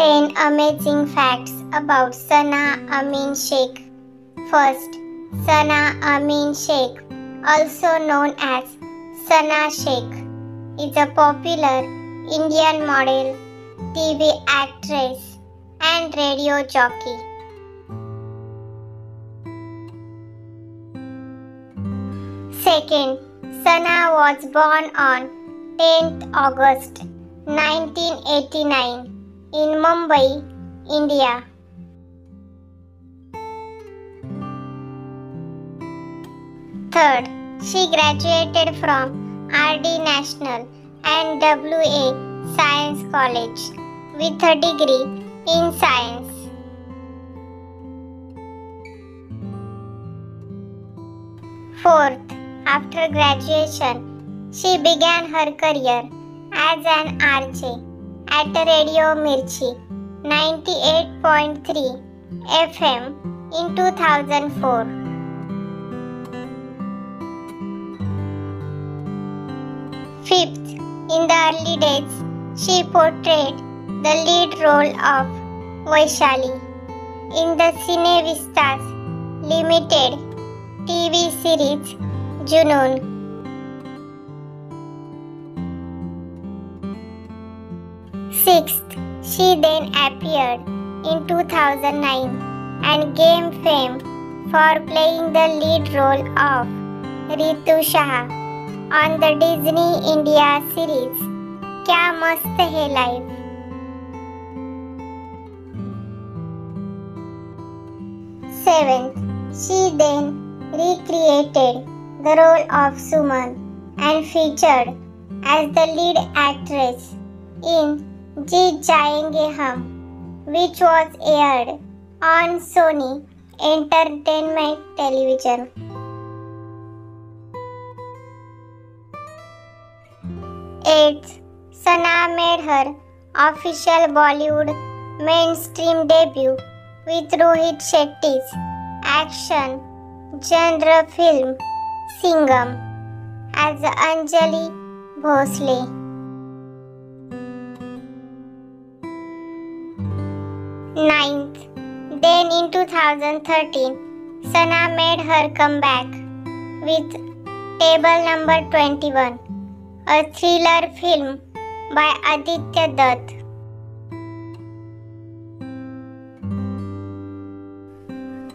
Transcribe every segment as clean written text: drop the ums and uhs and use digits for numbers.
10 amazing facts about Sana Amin Sheikh. First, Sana Amin Sheikh, also known as Sana Sheikh, is a popular Indian model, TV actress, and radio jockey. Second, Sana was born on 10th August 1989 in Mumbai, India. Third, she graduated from RD National and WA Science College with a degree in science. Fourth, after graduation, she began her career as an RJ at Radio Mirchi 98.3 FM in 2004. Fifth, in the early days, she portrayed the lead role of Vaishali in the Cine Vistas Limited TV series Junoon. Sixth, she then appeared in 2009 and gained fame for playing the lead role of Ritu Shah on the Disney India series Kya Mast Hai Life. Seventh, she then recreated the role of Suman and featured as the lead actress in Jeet Jayenge Hum, which was aired on Sony Entertainment Television. Eighth, Sana made her official Bollywood mainstream debut with Rohit Shetty's action genre film Singham as Anjali Bhosle. Ninth, then in 2013, Sana made her comeback with Table Number 21, a thriller film by Aditya Dutt.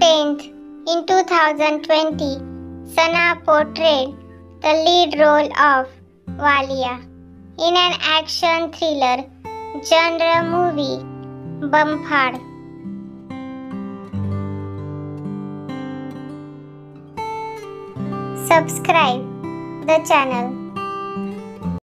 10th, in 2020, Sana portrayed the lead role of Walia in an action thriller genre movie Bumphad. Subscribe the channel.